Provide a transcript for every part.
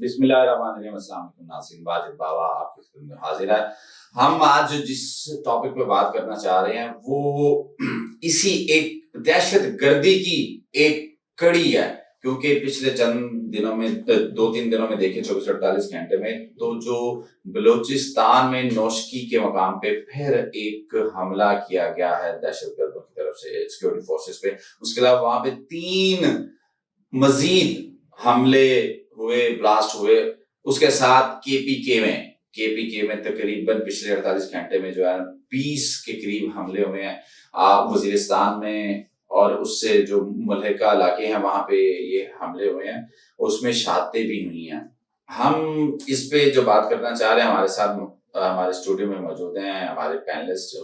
بسم اللہ الرحمن الرحیم. السلام علیکم ناظرین. واجد بابا آپ کی خدمت میں حاضر ہے. ہم آج جس ٹاپک پہ بات کرنا چاہ رہے ہیں وہ اسی ایک دہشت گردی کی ایک کڑی ہے، کیونکہ پچھلے چند دنوں میں 2-3 دنوں میں دیکھیں 24-48 گھنٹے میں تو جو بلوچستان میں نوشکی کے مقام پہ پھر ایک حملہ کیا گیا ہے دہشت گردوں کی طرف سے سیکورٹی فورسز پہ. اس کے علاوہ وہاں پہ 3 مزید حملے ہوئے، بلاسٹ ہوئے. اس کے ساتھ کے پی کے میں تقریباً پچھلے 48 گھنٹے میں جو ہے 20 کے قریب حملے ہوئے ہیں وزیرستان میں، اور اس سے جو ملحقہ علاقے ہیں وہاں پہ یہ حملے ہوئے ہیں، اس میں شہادتیں بھی ہوئی ہیں. ہم اس پہ جو بات کرنا چاہ رہے ہیں، ہمارے ساتھ ہمارے اسٹوڈیو میں موجود ہیں ہمارے پینلسٹ.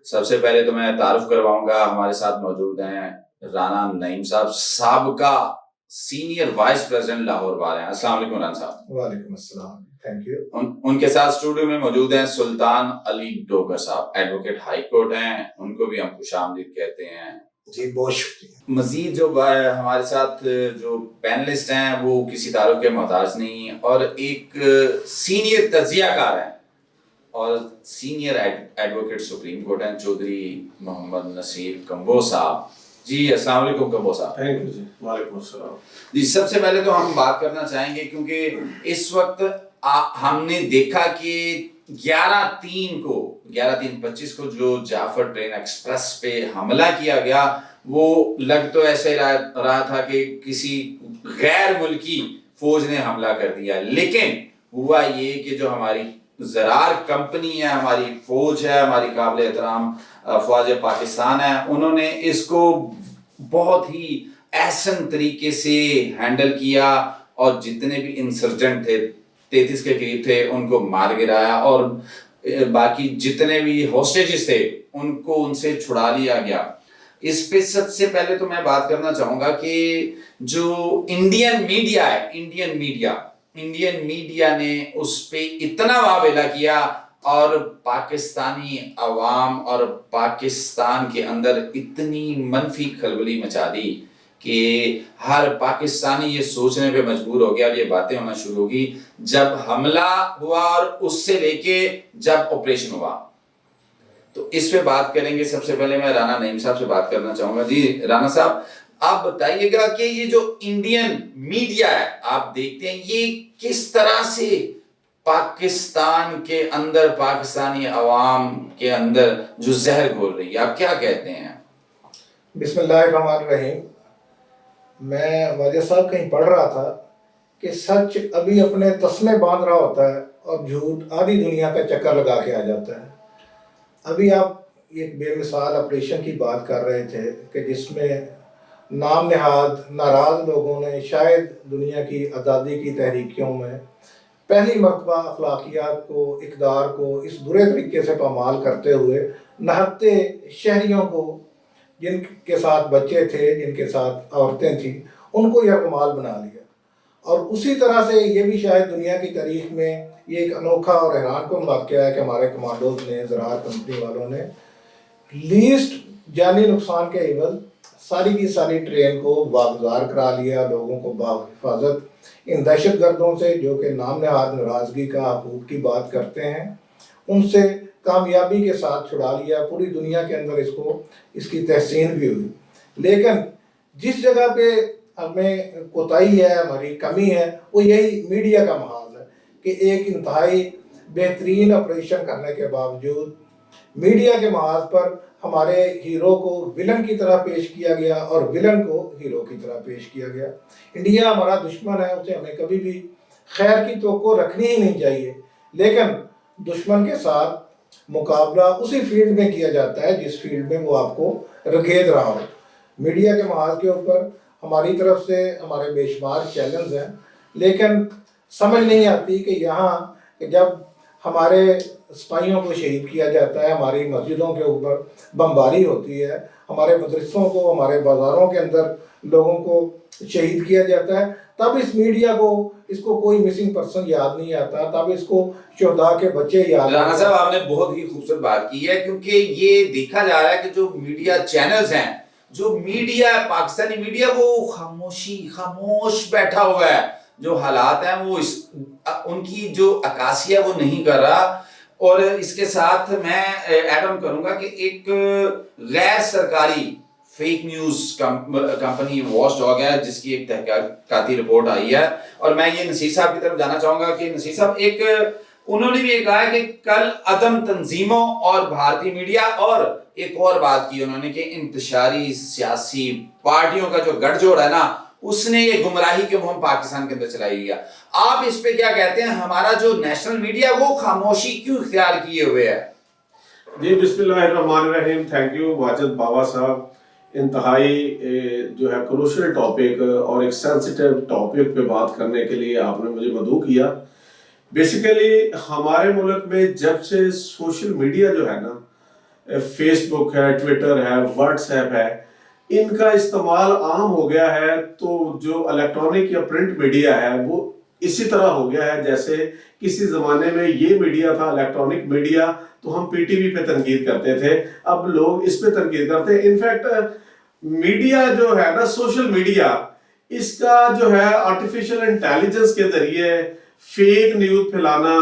سب سے پہلے تو میں تعارف کرواؤں گا، ہمارے ساتھ موجود ہیں رانا نعیم صاحب، سابقہ سینئر وائس پریزیڈنٹ لاہور بار ہیں. السلام علیکم رانا صاحب. وعلیکم السلام، تھینک یو. ان کے ساتھ اسٹوڈیو میں موجود ہیں سلطان علی ڈوگر صاحب، ایڈوکیٹ ہائی کورٹ ہیں، ان کو بھی ہم خوش آمدید کہتے ہیں. جی بہت شکریہ. مزید جو ہمارے ساتھ جو پینلسٹ ہیں وہ کسی تعارف کے محتاج نہیں، اور ایک سینئر تجزیہ کار ہیں اور سینئر ایڈوکیٹ سپریم کورٹ ہیں چودھری محمد نصیر کمبو صاحب. جی السلام علیکم کمبو صاحب. Thank you. جی وعلیکم السلام. جی سب سے پہلے تو ہم بات کرنا چاہیں گے کیونکہ اس وقت ہم نے دیکھا کہ 11/3/25 کو جو جعفر ٹرین ایکسپریس پہ حملہ کیا گیا، وہ لگ تو ایسے رہا تھا کہ کسی غیر ملکی فوج نے حملہ کر دیا، لیکن ہوا یہ کہ جو ہماری زرار کمپنی ہے، ہماری فوج ہے، ہماری قابل احترام فوج پاکستان ہے، انہوں نے اس کو بہت ہی احسن طریقے سے ہینڈل کیا، اور جتنے بھی انسرجنٹ تھے 33 کے قریب تھے ان کو مار گرایا، اور باقی جتنے بھی ہاسٹیجز تھے ان کو ان سے چھڑا لیا گیا. اس پہ سب سے پہلے تو میں بات کرنا چاہوں گا کہ جو انڈین میڈیا ہے، انڈین میڈیا نے اس پہ اتنا واویلا کیا، اور پاکستانی عوام اور پاکستان کے اندر اتنی منفی کھلبلی مچا دی کہ ہر پاکستانی یہ سوچنے پہ مجبور ہو گیا، اور یہ باتیں ہونا شروع ہوگی جب حملہ ہوا اور اس سے لے کے جب آپریشن ہوا. تو اس پہ بات کریں گے. سب سے پہلے میں رانا نعیم صاحب سے بات کرنا چاہوں گا. جی رانا صاحب، آپ بتائیے گا کہ یہ جو انڈین میڈیا ہے آپ دیکھتے ہیں، یہ کس طرح سے پاکستان کے اندر، پاکستانی عوام کے اندر جو زہر گھول رہی ہے، آپ کیا کہتے ہیں؟ بسم اللہ الرحمن الرحیم. میں واجد صاحب کہیں پڑھ رہا تھا کہ سچ ابھی اپنے تسمے باندھ رہا ہوتا ہے اور جھوٹ آدھی دنیا کا چکر لگا کے آ جاتا ہے. ابھی آپ ایک بے مثال آپریشن کی بات کر رہے تھے کہ جس میں نام نہاد ناراض لوگوں نے شاید دنیا کی آزادی کی تحریکیوں میں پہلی مرتبہ اخلاقیات کو، اقدار کو اس برے طریقے سے پامال کرتے ہوئے نہتے شہریوں کو، جن کے ساتھ بچے تھے، جن کے ساتھ عورتیں تھیں، ان کو یرغمال بنا لیا. اور اسی طرح سے یہ بھی شاید دنیا کی تاریخ میں یہ ایک انوکھا اور حیران کن واقعہ ہے کہ ہمارے کمانڈوز نے، زراعت کمپنی والوں نے لیسٹ جانی نقصان کے عوض ساری کی ساری ٹرین کو واگزار کرا لیا، لوگوں کو بحفاظت ان دہشت گردوں سے جو کہ نام نہاد ناراضگی کا حقوق کی بات کرتے ہیں، ان سے کامیابی کے ساتھ چھڑا لیا. پوری دنیا کے اندر اس کی تحسین بھی ہوئی. لیکن جس جگہ پہ ہمیں کوتاہی ہے، ہماری کمی ہے، وہ یہی میڈیا کا محاذ ہے کہ ایک انتہائی بہترین آپریشن کرنے کے باوجود میڈیا کے محاذ پر ہمارے ہیرو کو ولن کی طرح پیش کیا گیا اور ولن کو ہیرو کی طرح پیش کیا گیا. انڈیا ہمارا دشمن ہے، اسے ہمیں کبھی بھی خیر کی توقع رکھنی ہی نہیں چاہیے، لیکن دشمن کے ساتھ مقابلہ اسی فیلڈ میں کیا جاتا ہے جس فیلڈ میں وہ آپ کو رگید رہا ہو. میڈیا کے محاذ کے اوپر ہماری طرف سے ہمارے بے شمار چیلنج ہیں، لیکن سمجھ نہیں آتی کہ یہاں جب ہمارے سپاہیوں کو شہید کیا جاتا ہے، ہماری مسجدوں کے اوپر بمباری ہوتی ہے، ہمارے مدرسوں کو، ہمارے بازاروں کے اندر لوگوں کو شہید کیا جاتا ہے، تب اس میڈیا کو، اس کو کوئی مسنگ پرسن یاد نہیں آتا، تب اس کو شہداء کے بچے یاد. رانا صاحب آپ نے بہت ہی خوبصورت بات کی ہے، کیونکہ یہ دیکھا جا رہا ہے کہ جو میڈیا چینلز ہیں، جو میڈیا پاکستانی میڈیا وہ خاموش بیٹھا ہوا ہے. جو حالات ہیں وہ ان کی جو عکاسی ہے وہ نہیں کر رہا. اور اس کے ساتھ میں ایڈ آن کروں گا کہ ایک غیر سرکاری fake news company watch dog ہے جس کی ایک تحقیقاتی رپورٹ آئی ہے, اور میں یہ نصیر صاحب کی طرف جانا چاہوں گا کہ نصیر صاحب انہوں نے بھی یہ کہا ہے کہ کل عدم تنظیموں اور بھارتی میڈیا, اور ایک اور بات کی انہوں نے کہ انتشاری سیاسی پارٹیوں کا جو گٹھ جوڑ ہے نا اس نے یہ گمراہی کی مہم پاکستان کے اندر چلائی ہوئی ہے. آپ اس پہ کیا کہتے ہیں؟ ہمارا جو نیشنل میڈیا وہ خاموشی کیوں اختیار کیے ہوئے ہے؟ جی بسم اللہ الرحمن الرحیم. تھینک یو واجد بابا صاحب. انتہائی جو ہے کروشل ٹاپک اور ایک سینسیٹیو ٹاپک پہ بات کرنے کے لیے آپ نے مجھے مدعو کیا. بیسیکلی ہمارے ملک میں جب سے سوشل میڈیا جو ہے نا, فیس بک ہے, ٹویٹر ہے, واٹس ایپ ہے, ان کا استعمال عام ہو گیا ہے, تو جو الیکٹرانک یا پرنٹ میڈیا ہے وہ اسی طرح ہو گیا ہے جیسے کسی زمانے میں یہ میڈیا تھا الیکٹرانک میڈیا تو ہم پی ٹی وی پہ تنقید کرتے تھے, اب لوگ اس پہ تنقید کرتے ہیں. انفیکٹ میڈیا جو ہے نا, سوشل میڈیا, اس کا جو ہے آرٹیفیشل انٹیلیجنس کے ذریعے فیک نیوز پھیلانا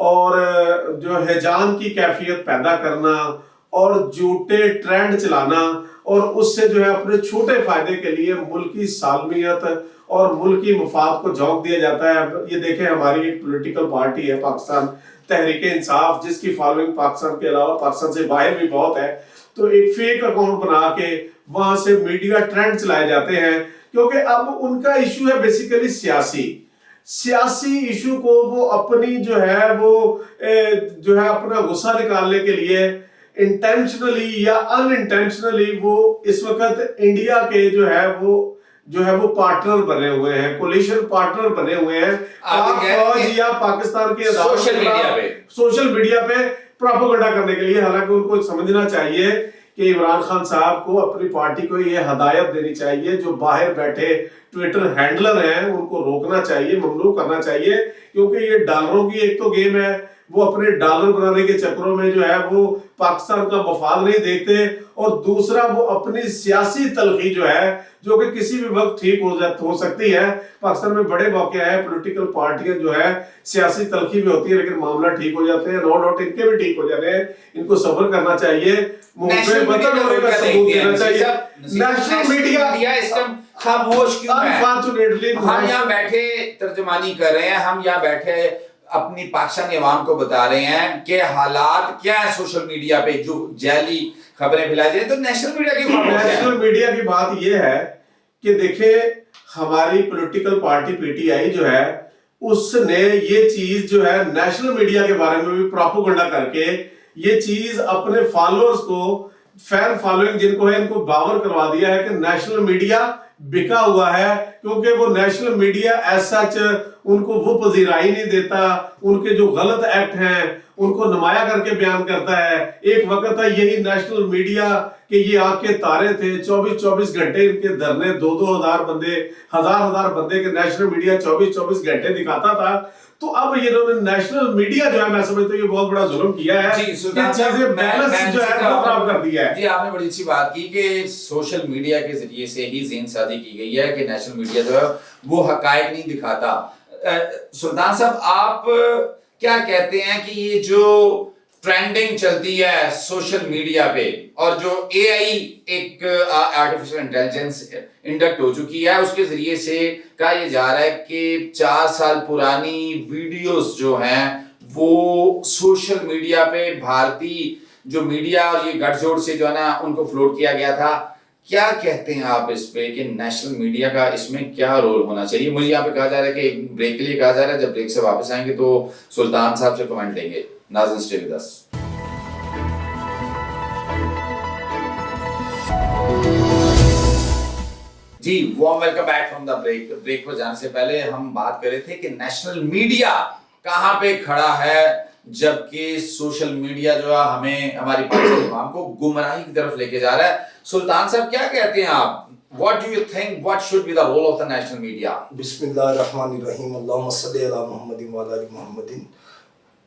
اور جو ہیجان کی کیفیت پیدا کرنا اور جھوٹے ٹرینڈ چلانا, اور اس سے جو ہے اپنے چھوٹے فائدے کے لیے ملکی سالمیت اور ملکی مفاد کو جھونک دیا جاتا ہے. یہ دیکھیں ہماری ایک پولیٹیکل پارٹی ہے پاکستان تحریک انصاف, جس کی فالوئنگ پاکستان کے علاوہ پاکستان سے باہر بھی بہت ہے, تو ایک فیک اکاؤنٹ بنا کے وہاں سے میڈیا ٹرینڈ چلائے جاتے ہیں, کیونکہ اب ان کا ایشو ہے بیسیکلی سیاسی ایشو کو وہ اپنی جو ہے اپنا غصہ نکالنے کے لیے انٹینشنلی یا ان انٹینشنلی وہ اس وقت انڈیا کے جو ہے وہ پارٹنر بنے ہوئے ہیں, کولیشن پارٹنر بنے ہوئے ہیں فوج یا پاکستان کے سوشل میڈیا پہ پروپیگنڈا کرنے کے لیے. حالانکہ ان کو سمجھنا چاہیے کہ عمران خان صاحب کو اپنی پارٹی کو یہ ہدایت دینی چاہیے, جو باہر بیٹھے ٹویٹر ہینڈلر ہیں ان کو روکنا چاہیے, ممنوع کرنا چاہیے, کیونکہ یہ ڈالروں کی ایک تو گیم ہے, وہ اپنے ڈالر بنانے کے چکروں میں جو ہے وہ پاکستان کا مفاد نہیں دیکھتے, اور دوسرا وہ اپنی سیاسی تلخی جو ہے جو کہ کسی بھی وقت ٹھیک ہو سکتی ہے. پاکستان میں بڑے موقع ہیں, پولیٹیکل پارٹیاں جو ہے سیاسی تلخی بھی ہوتی ہے لیکن معاملہ ٹھیک ہو جاتے ہیں, نو ڈاؤٹ ان کے بھی ٹھیک ہو جاتے ہیں. ان کو صبر کرنا چاہیے, نیشنل میڈیا خاموش کیوں ہے؟ ہم یہاں بیٹھے ترجمانی کر رہے ہیں, ہم یہاں بیٹھے اپنی پاکستانی عوام کو بتا رہے ہیں کہ حالات کیا ہیں سوشل میڈیا پہ جو جعلی خبریں پھیلائی جائیں, تو نیشنل میڈیا کی نیشنل میڈیا کی بات یہ ہے کہ دیکھیں ہماری political party P T I جو ہے اس نے یہ چیز جو ہے نیشنل میڈیا کے بارے میں بھی پروپیگنڈا کر کے یہ چیز اپنے فالوورز کو, فین فالوئنگ جن کو ہے, ان کو باور کروا دیا ہے کہ نیشنل میڈیا بکا ہوا ہے, کیونکہ وہ نیشنل میڈیا ایز سچ ان کو وہ پذیرائی نہیں دیتا, ان کے جو غلط ایکٹ ہیں ان کو نمایاں کر کے بیان کرتا ہے. ایک وقت تھا یہی نیشنل میڈیا کہ یہ آگ کے تارے تھے, 24 گھنٹے ان کے دھرنے, 2,000 بندے, ہزار بندے کے نیشنل میڈیا 24 گھنٹے دکھاتا تھا. تو اب یہ انہوں نے نیشنل میڈیا جو ہے میں سمجھتا ہوں یہ بہت بڑا ظلم کیا ہے, یہ چیزیں بیلنس جو ہے وہ خراب کر دیا ہے. جی آپ نے بڑی اچھی بات کی کہ سوشل میڈیا کے ذریعے سے ہی ذہن سازی کی گئی ہے کہ نیشنل میڈیا جو ہے وہ حقائق نہیں دکھاتا. سلطان صاحب آپ کیا کہتے ہیں کہ یہ جو ٹرینڈنگ چلتی ہے سوشل میڈیا پہ اور جو اے آئی ایک آرٹیفیشل انٹیلیجنس انڈکٹ ہو چکی ہے, اس کے ذریعے سے کہا یہ جا رہا ہے کہ 4 سال پرانی ویڈیوز جو ہیں وہ سوشل میڈیا پہ بھارتی جو میڈیا اور یہ گٹھ جوڑ سے جو ہے نا ان کو فلوٹ کیا گیا تھا. کیا کہتے ہیں آپ اس پہ کہ نیشنل میڈیا کا اس میں کیا رول ہونا چاہیے؟ مجھے یہاں پہ کہا جا رہا ہے کہ ایک بریک کے لیے کہا جا رہا ہے, جب بریک سے واپس آئیں گے تو سلطان صاحب سے کمنٹ لیں گے. ناظرین اسٹے ود اس. جی warm welcome back from the break. Break پر جانے سے پہلے ہم بات کر رہے تھے کہ نیشنل میڈیا کہاں پہ کھڑا ہے جبکہ سوشل میڈیا جو ہے ہمیں ہماری پاکستانی عوام کو گمراہی کی طرف لے کے جا رہا ہے. سلطان صاحب کیا کہتے ہیں آپ؟ What do you think? What should be the role of the national media? بسم اللہ الرحمن الرحیم. اللہم صلی علی محمد وعلی آل محمد.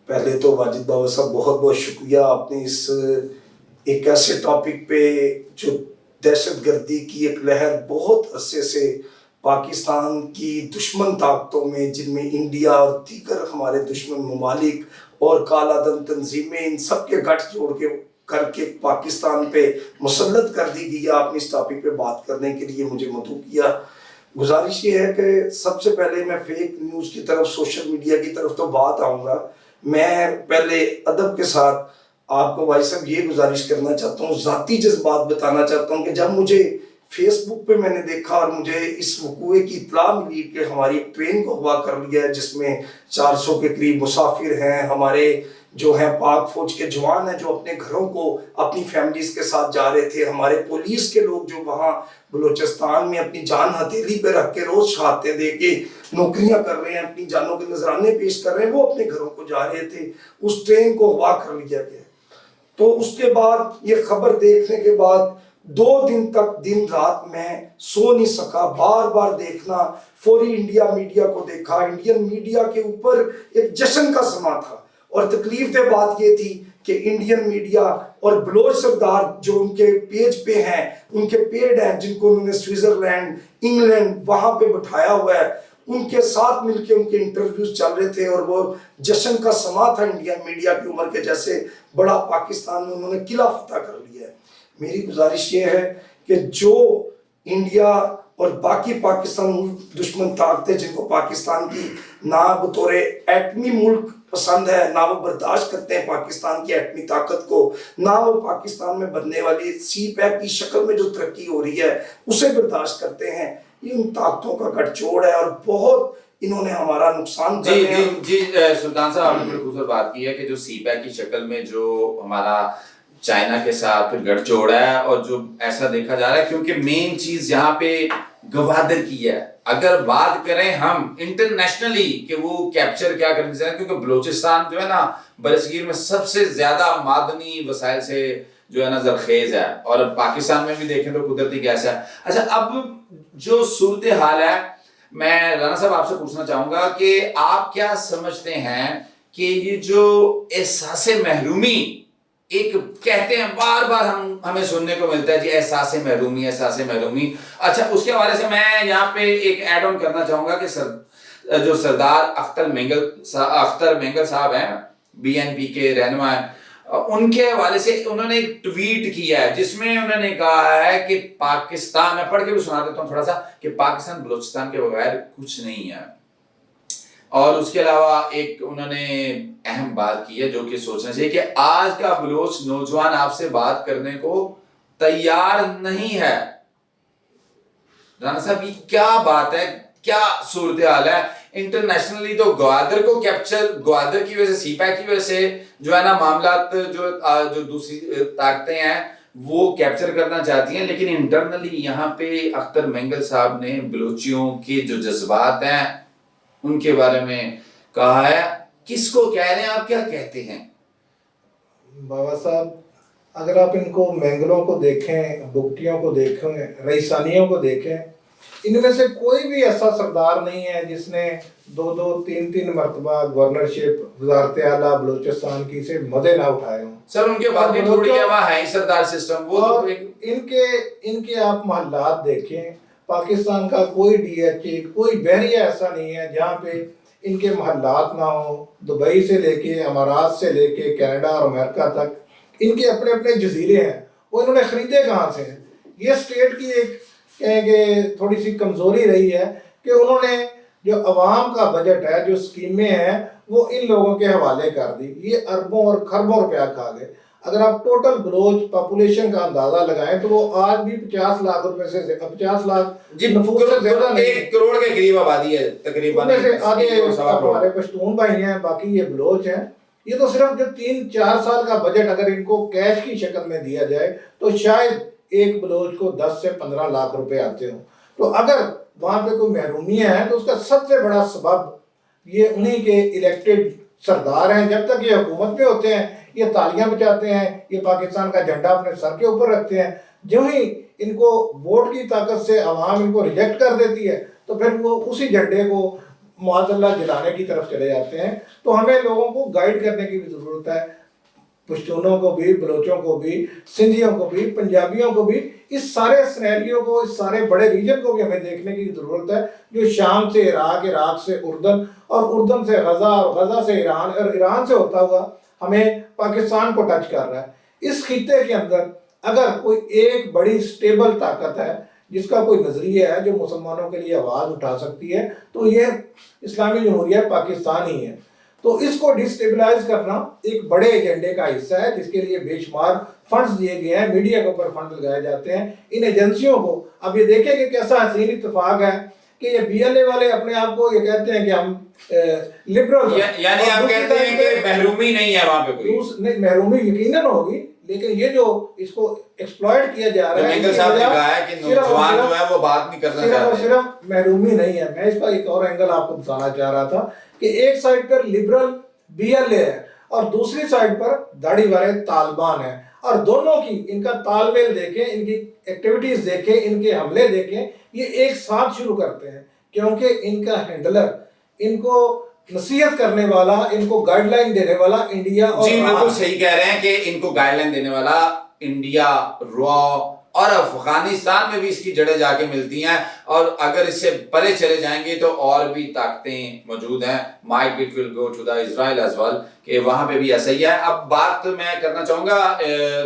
پہلے تو واجد بابا صاحب بہت بہت شکریہ, آپ نے اس ایک ایسے ٹاپک پہ جو دہشت گردی کی ایک لہر بہت عرصے سے پاکستان کی دشمن طاقتوں میں، جن میں انڈیا اور دیگر ہمارے دشمن ممالک اور کالا دم تنظیمیں، ان سب کے گٹھ جوڑ کے کر کے پاکستان پہ مسلط کر دی گئی ہے. آپ نے اس ٹاپک پہ بات کرنے کے لیے مجھے مدعو کیا. گزارش یہ ہے کہ سب سے پہلے میں فیک نیوز کی طرف، سوشل میڈیا کی طرف تو بات آؤں گا. میں پہلے ادب کے ساتھ آپ کو بھائی صاحب یہ گزارش کرنا چاہتا ہوں، ذاتی جذبات بتانا چاہتا ہوں کہ جب مجھے فیس بک پہ میں نے دیکھا اور مجھے اس وقوعے کی اطلاع ملی کہ ہماری ایک ٹرین کو اغوا کر لیا ہے جس میں 400 کے قریب مسافر ہیں، ہمارے جو ہیں پاک فوج کے جوان ہیں جو اپنے گھروں کو اپنی فیملیز کے ساتھ جا رہے تھے، ہمارے پولیس کے لوگ جو وہاں بلوچستان میں اپنی جان ہتھیلی پہ رکھ کے روز شہادتیں دے کے نوکریاں کر رہے ہیں، اپنی جانوں کے نذرانے پیش کر رہے ہیں، وہ اپنے گھروں کو جا رہے تھے. اس ٹرین کو اغوا کر لیا گیا. تو اس کے بعد یہ خبر دیکھنے کے بعد 2 دن تک دن رات میں سو نہیں سکا، بار بار دیکھنا. فوری انڈیا میڈیا کو دیکھا، انڈین میڈیا کے اوپر ایک جشن کا سما تھا. اور تکلیف دہ بات یہ تھی کہ انڈین میڈیا اور بلوچ سردار جو ان کے پیج پہ ہیں، ان کے پیڈ ہیں جن کو انہوں نے سوئٹزرلینڈ، انگلینڈ وہاں پہ بٹھایا ہوا ہے، ان کے ساتھ مل کے ان کے انٹرویوز چل رہے تھے. اور وہ جشن کا سما تھا انڈین میڈیا کی عمر کے جیسے بڑا پاکستان میں انہوں نے قلعہ فتح کر لیا ہے. میری گزارش یہ ہے کہ جو انڈیا اور باقی پاکستان ملک دشمن طاقتیں جن کو پاکستان کی نہ بطور ایٹمی ملک پسند ہے، نہ وہ برداشت کرتے ہیں پاکستان کی ایٹمی طاقت کو، نہ وہ پاکستان میں بننے والی سی پیک کی شکل میں جو ترقی ہو رہی ہے اسے برداشت کرتے ہیں، یہ ان طاقتوں کا گٹھ جوڑ ہے اور بہت انہوں نے ہمارا نقصان کر رہے ہیں. جی سلطان صاحب، آپ نے بڑی خوبصورت بات کی ہے کہ جو سی پیک کی شکل میں جو ہمارا چائنا کے ساتھ گٹھ جوڑا ہے، اور جو ایسا دیکھا جا رہا ہے کیونکہ مین چیز یہاں پہ گوادر کی ہے. اگر بات کریں ہم انٹرنیشنلی کہ وہ کیپچر کیا کرنے سے، کیونکہ بلوچستان جو ہے نا برصغیر میں سب سے زیادہ معدنی وسائل سے جو ہے نا زرخیز ہے، اور پاکستان میں بھی دیکھیں تو قدرتی گیس ہے. اچھا، اب جو صورتحال ہے، میں رانا صاحب آپ سے پوچھنا چاہوں گا کہ آپ کیا سمجھتے ہیں کہ یہ جو احساس محرومی ایک کہتے ہیں بار بار ہمیں سننے کو ملتا ہے، جی احساس محرومی، احساس محرومی. اچھا، اس کے حوالے سے میں یہاں پہ ایک ایڈ آن کرنا چاہوں گا کہ جو سردار اختر مینگل صاحب ہیں، بی این پی کے رہنما ہیں، ان کے حوالے سے انہوں نے ایک ٹویٹ کیا ہے جس میں انہوں نے کہا ہے کہ پاکستان، میں پڑھ کے بھی سنا دیتا ہوں تھوڑا سا، کہ پاکستان بلوچستان کے بغیر کچھ نہیں ہے. اور اس کے علاوہ ایک انہوں نے اہم بات کی ہے جو کہ سوچنا چاہیے کہ آج کا بلوچ نوجوان آپ سے بات کرنے کو تیار نہیں ہے. رانا صاحب، یہ کیا بات ہے، کیا صورتحال ہے؟ انٹرنیشنلی تو گوادر کو کیپچر، گوادر کی وجہ سے، سی پیک کی وجہ سے جو ہے نا معاملات جو دوسری طاقتیں ہیں وہ کیپچر کرنا چاہتی ہیں، لیکن انٹرنلی یہاں پہ اختر مینگل صاحب نے بلوچیوں کے جو جذبات ہیں ان کے بارے میں کہا ہے. کس کو کہہ رہے ہیں آپ، کیا کہتے ہیں؟ بابا صاحب، اگر آپ ان کو مینگلوں کو دیکھیں، بگٹیوں کو دیکھیں، رئیسانیوں کو دیکھیں، ان میں سے کوئی بھی ایسا سردار نہیں ہے جس نے 2-3 مرتبہ گورنرشپ، وزارت اعلیٰ بلوچستان کی سے مدے نہ اٹھائے ہوں. سر ان کے بعد بھی تھوڑی ہے وہاں ہے سردار سسٹم، وہ اور ان کے آپ محلات دیکھیں، پاکستان کا کوئی ڈی ایچ اے، کوئی بحریہ ایسا نہیں ہے جہاں پہ ان کے محلات نہ ہوں. دبئی سے لے کے، امارات سے لے کے کینیڈا اور امریکہ تک ان کے اپنے اپنے جزیرے ہیں. وہ انہوں نے خریدے کہاں سے ہیں؟ یہ اسٹیٹ کی ایک کہیں کہ تھوڑی سی کمزوری رہی ہے کہ انہوں نے جو عوام کا بجٹ ہے، جو اسکیمیں ہیں، وہ ان لوگوں کے حوالے کر دی. یہ اربوں اور خربوں روپیہ کھا گئے. اگر آپ ٹوٹل بلوچ پاپولیشن کا اندازہ لگائیں تو وہ آج بھی 50 لاکھ روپے سے 50 لاکھ نفوس سے زیادہ نہیں، 1 کروڑ کے قریب آبادی ہے تقریباً. ان میں سے آدھے ہمارے پشتون بھائی ہیں، باقی یہ بلوچ ہیں. یہ تو صرف جو 3-4 سال کا بجٹ اگر ان کو کیش کی شکل میں دیا جائے تو شاید ایک بلوچ کو 10 سے 15 لاکھ روپے آتے ہوں. تو اگر وہاں پہ کوئی محرومیاں ہیں تو اس کا سب سے بڑا سبب یہ انہی کے الیکٹڈ سردار ہیں. جب تک یہ حکومت پہ ہوتے ہیں یہ تالیاں بجاتے ہیں، یہ پاکستان کا جھنڈا اپنے سر کے اوپر رکھتے ہیں. جو ہی ان کو ووٹ کی طاقت سے عوام ان کو ریجیکٹ کر دیتی ہے تو پھر وہ اسی جھنڈے کو معاذ اللہ جلانے کی طرف چلے جاتے ہیں. تو ہمیں لوگوں کو گائیڈ کرنے کی بھی ضرورت ہے، پشتونوں کو بھی، بلوچوں کو بھی، سندھیوں کو بھی، پنجابیوں کو بھی، اس سارے سینیریو کو، اس سارے بڑے ریجن کو بھی ہمیں دیکھنے کی ضرورت ہے، جو شام سے عراق، عراق سے اردن، اور اردن سے غزہ، اور غزہ سے ایران، اور ایران سے ہوتا ہوا ہمیں پاکستان کو ٹچ کر رہا ہے۔ اس خطے کے اندر اگر کوئی ایک بڑی سٹیبل طاقت ہے جس کا کوئی نظریہ ہے جو مسلمانوں کے لیے آواز اٹھا سکتی ہے تو یہ اسلامی جمہوریہ پاکستان ہی ہے۔ تو اس کو ڈسٹیبلائز کرنا ایک بڑے ایجنڈے کا حصہ ہے جس کے لیے بے شمار فنڈز دیے گئے ہیں، میڈیا کے اوپر فنڈ لگائے جاتے ہیں ان ایجنسیوں کو۔ اب یہ دیکھیں کہ کیسا حسین اتفاق ہے کہ یہ بی ایل اے والے اپنے آپ کو یہ کہتے ہیں کہ ہم لبرل، یعنی آپ کہتے ہیں کہ محرومی نہیں ہے وہاں پہ کوئی؟ نہیں، محرومی یقیناً ہوگی، لیکن یہ جو اس کو ایکسپلائٹ کیا جا رہا ہے، مینگل صاحب نے کہا ہے کہ نوجوان جو ہے وہ بات نہیں کرنا صرف اور چاہتے ہیں۔ صرف محرومی نہیں ہے۔ میں اس کا ایک اور اینگل آپ کو بتانا چاہ رہا تھا کہ ایک سائڈ پر لبرل بی ایل اے ہے اور دوسری سائڈ پر داڑھی والے طالبان ہیں، اور دونوں کی ان کا تال میل دیکھیں، ان کی ایکٹیویٹیز دیکھیں، ان کے حملے دیکھیں، یہ ایک ساتھ شروع کرتے ہیں کیونکہ ان کا ہینڈلر، ان کو نصیحت کرنے والا، ان کو گائیڈ لائن دینے والا انڈیا اور جی بالکل صحیح کہہ رہے ہیں کہ ان کو گائیڈ لائن دینے والا انڈیا، را اور افغانستان میں بھی اس کی جڑیں جا کے ملتی ہیں، اور اگر اس سے پرے چلے جائیں گے تو اور بھی طاقتیں موجود ہیں، might it will go to the Israel as well، کہ وہاں پہ بھی ایسا ہی ہے۔ اب بات میں کرنا چاہوں گا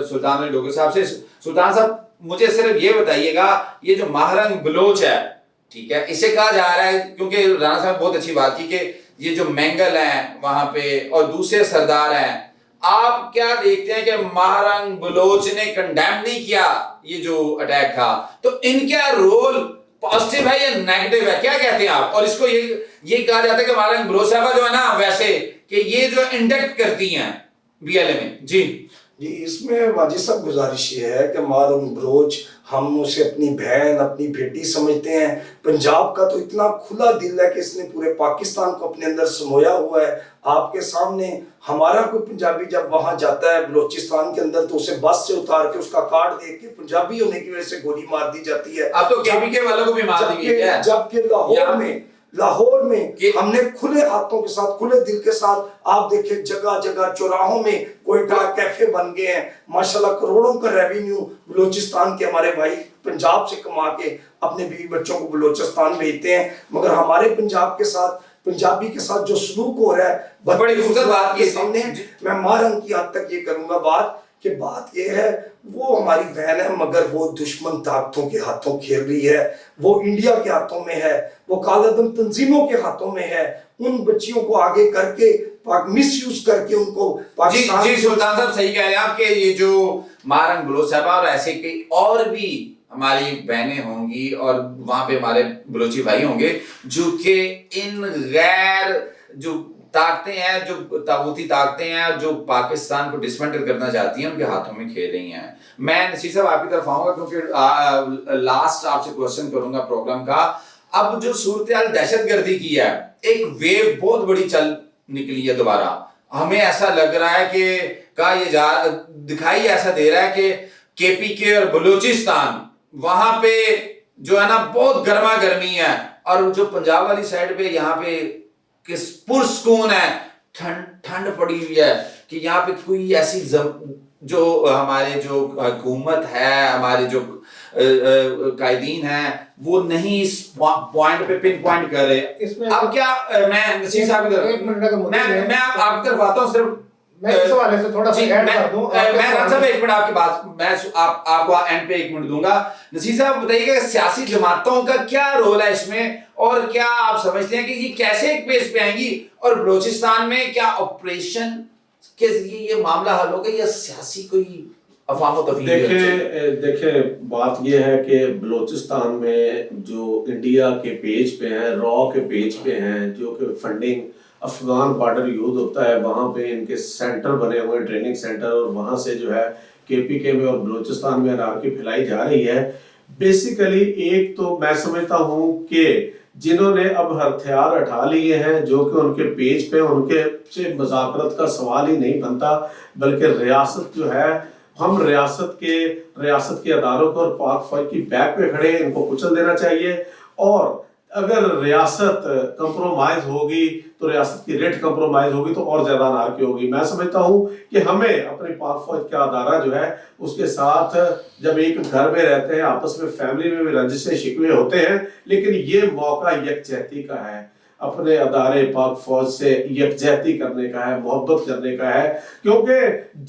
سلطان علی ڈوگر صاحب سے۔ سلطان صاحب مجھے صرف یہ بتائیے گا، یہ جو ماہرنگ بلوچ ہے، ٹھیک ہے، اسے کہا جا رہا ہے، کیونکہ رانا صاحب بہت اچھی بات کی کہ یہ جو مینگل ہیں وہاں پہ اور دوسرے سردار ہیں، آپ کیا دیکھتے ہیں کہ ماہرنگ بلوچ نے کنڈیم نہیں کیا یہ جو اٹیک تھا، تو ان کا رول پازیٹیو ہے یا نیگیٹو ہے، کیا کہتے ہیں آپ؟ اور اس کو یہ کہا جاتا ہے کہ ماہرنگ بلوچ صاحبہ جو ہے نا ویسے کہ یہ جو انڈکٹ کرتی ہیں بی ایل اے میں۔ جی اس میں واجد صاحب گزارش یہ ہے کہ ماہرنگ بلوچ ہم اسے اپنی بہن، اپنی بیٹی سمجھتے ہیں۔ پنجاب کا تو اتنا کھلا دل ہے کہ اس نے پورے پاکستان کو اپنے اندر سمویا ہوا ہے۔ آپ کے سامنے ہمارا کوئی پنجابی جب وہاں جاتا ہے بلوچستان کے اندر تو اسے بس سے اتار کے اس کا کارڈ دیکھ کے پنجابی ہونے کی وجہ سے گولی مار دی جاتی ہے۔ اب تو کے پی کے والوں کو بھی مار دی گئی ہے، جبکہ لاہور میں ہم نے کھلے ہاتھوں کے ساتھ، کھلے دل کے ساتھ، آپ دیکھیں جگہ جگہ چوراہوں میں کوئٹہ کیفے بن گئے ہیں، ماشاءاللہ کروڑوں کا ریونیو بلوچستان کے ہمارے بھائی پنجاب سے کما کے اپنے بیوی بچوں کو بلوچستان بھیجتے ہیں، مگر ہمارے پنجاب کے ساتھ، پنجابی کے ساتھ جو سلوک ہو رہا ہے بڑی خوبصورت بات کے سامنے میں ماہرنگ کی حد تک یہ کروں گا بات یہ ہے، وہ ہماری بہن ہے مگر وہ دشمن طاقتوں کے ہاتھوں کھیل رہی ہے، وہ انڈیا کے ہاتھوں میں ہے، وہ کالہ دم تنظیموں کے ہاتھوں میں ہے، ان بچیوں کو آگے کر کے مس یوز کر کے ان کو پاکستان۔ جی سلطان صاحب صحیح کہہ رہے ہیں آپ کہ یہ جو ماہرنگ بلوچ صاحبہ اور ایسے کئی اور بھی ہماری بہنیں ہوں گی اور وہاں پہ ہمارے بلوچی بھائی ہوں گے جو کہ ان غیر جو طاقتیں ہیں، جو طاغوتی طاقتیں ہیں جو پاکستان کو ڈسمنٹل کرنا چاہتی ہیں، ان کے ہاتھوں میں کھیل رہی ہیں۔ میں نصیر صاحب آپ کی طرف آؤں گا کیونکہ لاسٹ آپ سے کوشچن کروں گا پروگرام کا۔ اب جو صورتحال دہشت گردی کی ہے، ایک ویو بہت بڑی چل نکلی ہے دوبارہ، ہمیں ایسا لگ رہا ہے کہ دکھائی ایسا دے رہا ہے کہ کے پی کے اور بلوچستان وہاں پہ جو ہے نا بہت گرما گرمی ہے، اور جو پنجاب والی سائڈ پہ یہاں پہ کس پرسکون ہے، ٹھنڈ پڑی ہوئی ہے کہ یہاں پہ کوئی ایسی جو ہمارے جو حکومت ہے، ہمارے جو قائدین ہیں وہ نہیں اس پوائنٹ پہ پن پوائنٹ کر رہے۔ اب کیا میں نصیر صاحب کی طرف میں آپ کی طرف آتا ہوں، صرف میں اس حوالے سے تھوڑا سا ایڈ کر دوں۔ میں رام صاحب ایک منٹ آپ کی بات، میں آپ کو اینڈ پہ ایک منٹ دوں گا۔ نصیر صاحب بتائیے کہ سیاسی جماعتوں کا کیا رول ہے اس میں، اور کیا آپ سمجھتے ہیں کہ یہ کیسے ایک پیس پہ آئیں گی، اور بلوچستان میں کیا آپریشن کے ذریعے یہ معاملہ حل ہوگا یا سیاسی کوئی افواہ و تفہیم؟ دیکھیں بات یہ ہے کہ بلوچستان میں جو انڈیا کے پیج پہ ہیں، را کے پیج پہ ہیں، جو کہ فنڈنگ افغان بارڈر یوتھ ہوتا ہے، وہاں پہ ان کے سینٹر بنے ہوئے ہیں، ٹریننگ سینٹر، اور وہاں سے جو ہے کے پی کے میں اور بلوچستان میں انارکی پھیلائی جا رہی ہے۔ بیسیکلی ایک تو میں سمجھتا ہوں کہ جنہوں نے اب ہتھیار اٹھا لیے ہیں، جو کہ ان کے پیج پہ ان کے سے مذاکرت کا سوال ہی نہیں بنتا، بلکہ ریاست جو ہے، ہم ریاست کے اداروں کو اور پاک فوج کی بیک پہ کھڑے ہیں، ان کو کچل دینا چاہیے۔ اور اگر ریاست کمپرومائز ہوگی تو ریاست کی ریٹ کمپرومائز ہوگی تو اور زیادہ انارکی ہوگی. میں سمجھتا ہوں کہ ہمیں اپنی پاک فوج کا ادارہ جو ہے اس کے ساتھ جب ایک گھر میں رہتے ہیں آپس میں فیملی میں بھی رنجشیں شکوے ہوتے ہیں، لیکن یہ موقع یکجہتی کا ہے، اپنے ادارے پاک فوج سے یکجہتی کرنے کا ہے، محبت کرنے کا ہے، کیونکہ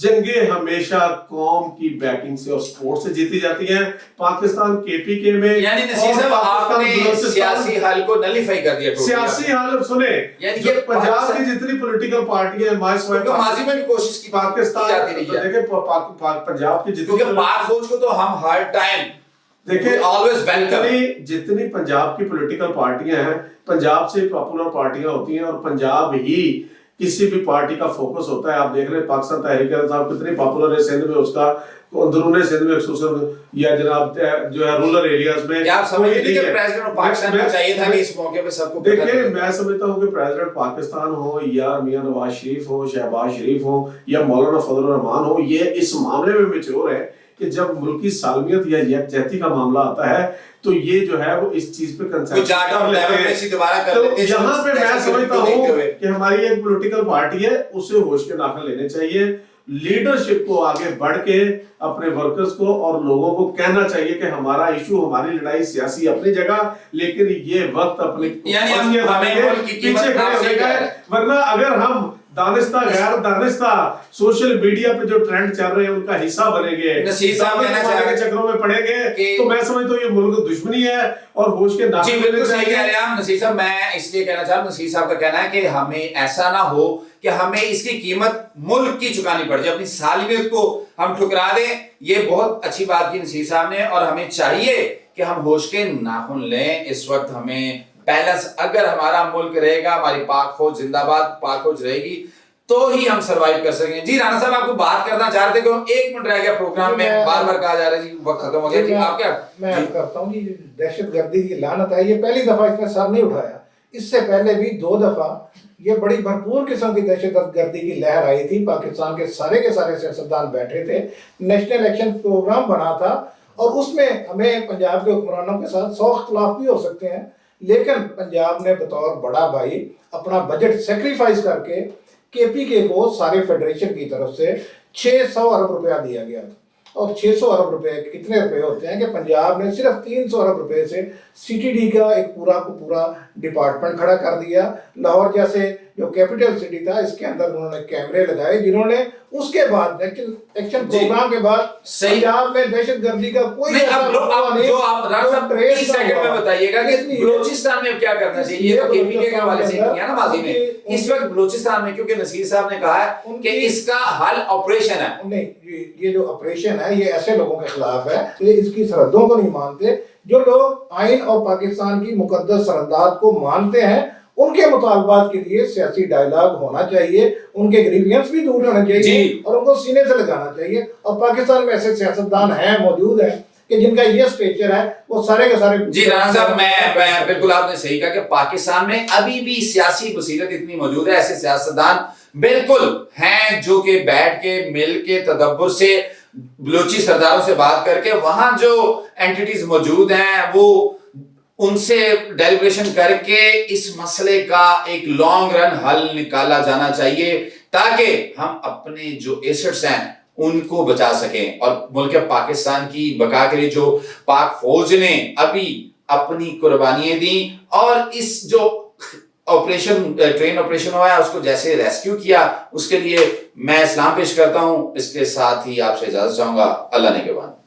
جنگیں ہمیشہ قوم کی بیکنگ سے اور سپورٹ سے جیتی جاتی ہیں. پاکستان کے پی کے میں یعنی نصیر صاحب آپ نے سیاسی حل کو نلیفائی کر دیا. سیاسی حل سنیں، یعنی پنجاب کی جتنی پولیٹیکل پارٹی ہے ماضی میں بھی کوشش کی پاکستان دیکھیں پنجاب کی جتنی پاک فوج کو تو ہم ہر ٹائم دیکھیں جتنی پنجاب کی پولیٹیکل پارٹیاں ہیں، پنجاب سے پاپولر پارٹیاں ہوتی ہیں اور پنجاب ہی کسی بھی پارٹی کا فوکس ہوتا ہے. آپ دیکھ رہے ہیں پاکستان تحریک انصاف کتنی پاپولر ہے سندھ میں، اس کا اندرون سندھ میں خصوصاً یا جناب جو ہے رورل ایریاز میں. کیا آپ سمجھتے ہیں کہ پریزیڈنٹ پاکستان کو چاہیے تھا کہ اس موقع پہ سب کو دیکھیں میں سمجھتا ہوں کہ پریزیڈنٹ پاکستان ہو یا میاں نواز شریف ہو، شہباز شریف ہو یا مولانا فضل الرحمان ہو، یہ اس معاملے میں میچور ہے کہ جب ملکی سالمیت یا یکجہتی کا معاملہ آتا ہے تو یہ جو ہے وہ اس چیز پہ کنسنٹریٹ کر لیتے ہیں. تو یہاں پہ میں سمجھتا ہوں کہ ہماری ایک پولیٹیکل پارٹی ہے، اسے ہوش کے ناخن لینے چاہیے، لیڈرشپ کو آگے بڑھ کے اپنے ورکرز کو اور لوگوں کو کہنا چاہیے کہ ہمارا ایشو، ہماری لڑائی سیاسی اپنی جگہ، لیکن یہ وقت اپنے پیچھے کھڑے ہونے کا ہے. ورنہ اگر ہم دانستہ غیر دانستہ سوشل میڈیا پہ جو ٹرینڈ چل رہے ہیں ان کا حصہ بنیں گے، نصیر صاحب کہنا چاہ رہے ہیں چکروں میں پڑیں گے، تو میں سمجھتا ہوں یہ ملک دشمنی ہے اور ہوش کے جی بالکل صحیح کہہ رہے ہیں آپ نصیر صاحب. میں اس لیے کہنا چاہ رہا ہوں، نصیر صاحب کا کہنا ہے کہ ہمیں ایسا نہ ہو کہ ہمیں اس کی قیمت ملک کی چکانی پڑ جائے، اپنی سالمیت کو ہم ٹھکرا دیں. یہ بہت اچھی بات کی نصیر صاحب نے، اور ہمیں چاہیے کہ ہم ہوش کے ناخن لیں. اس وقت ہمیں بیلنس، اگر ہمارا ملک رہے گا، ہماری پاک فوج زندہ باد، پاک فوج رہے گی تو ہی ہم سروائیو کر سکیں. جی رانا صاحب آپ کو بات کرنا چاہ رہے تھے کہ 1 منٹ رہ گیا پروگرام میں، بار بار کہا جا رہا ہے جی وقت ختم ہو گیا. جی آپ کیا میں کرتا ہوں جی دہشت گردی کی لعنت ہے. یہ پہلی دفعہ اس نے سر نہیں اٹھایا، اس سے پہلے بھی 2 دفعہ یہ بڑی بھرپور قسم کی دہشت گردی کی لہر آئی تھی. پاکستان کے سارے سیاستدان بیٹھے تھے، نیشنل ایکشن پروگرام بنا تھا، اور اس میں ہمیں پنجاب کے حکمرانوں کے ساتھ 100 اختلاف بھی ہو سکتے ہیں، لیکن پنجاب نے بطور بڑا بھائی اپنا بجٹ سیکریفائز کر کے کے پی کے کو سارے فیڈریشن کی طرف سے 600 ارب روپیہ دیا گیا تھا. اور 600 ارب روپے کتنے روپے ہوتے ہیں کہ پنجاب نے صرف 300 ارب روپے سے سی ٹی ڈی کا ایک پورا ڈپارٹمنٹ کھڑا کر دیا. لاہور جیسے جو کیپٹل سٹی تھا، اس کے اندر انہوں نے کیمرے لگائے، جنہوں نے اس کے بعد ایکشن پروگرام کے بعد پنجاب میں دہشت گردی کا کوئی نہیں. اب جو آپ رانا صاحب 30 سیکنڈ میں بتائیے گا کہ بلوچستان میں کیا کرنا چاہیے. یہ تو کے پی کے حوالے سے کیا نا ماضی میں، اس وقت بلوچستان میں کیونکہ نصیر صاحب نے کہا ہے کہ اس کا حل آپریشن ہے. نہیں، یہ جو آپریشن ہے یہ ایسے لوگوں کے خلاف ہے کہ اس کی سرحدوں کو نہیں مانتے. جو لوگ آئین اور پاکستان کی مقدس سرحدات کو مانتے ہیں، ان کے مطالبات کے لیے سیاسی ڈائیلاگ ہونا چاہیے، ان کے گریوینس بھی دور ہونا چاہیے اور ان کو سینے سے لگانا چاہیے. اور پاکستان میں ایسے سیاستدان ہیں، موجود ہیں کہ جن کا یہ سٹیچر ہے، وہ سارے کے سارے. جی رانا صاحب میں بالکل آپ نے صحیح کہا کہ پاکستان میں ابھی بھی سیاسی بصیرت اتنی موجود ہے، ایسے سیاستدان بالکل ہیں جو کہ بیٹھ کے مل کے تدبر سے بلوچی سرداروں سے بات کر کے وہاں جو اینٹیٹیز موجود ہیں وہ ان سے ڈیلیبریشن کر کے اس مسئلے کا ایک لانگ رن حل نکالا جانا چاہیے تاکہ ہم اپنے جو ایسٹس ہیں ان کو بچا سکیں. اور ملک پاکستان کی بقا کے لیے جو پاک فوج نے ابھی اپنی قربانیاں دیں اور اس جو آپریشن ٹرین آپریشن ہوا ہے اس کو جیسے ریسکیو کیا، اس کے لیے میں سلام پیش کرتا ہوں. اس کے ساتھ ہی آپ سے اجازت چاہوں گا. اللہ نے کے بعد.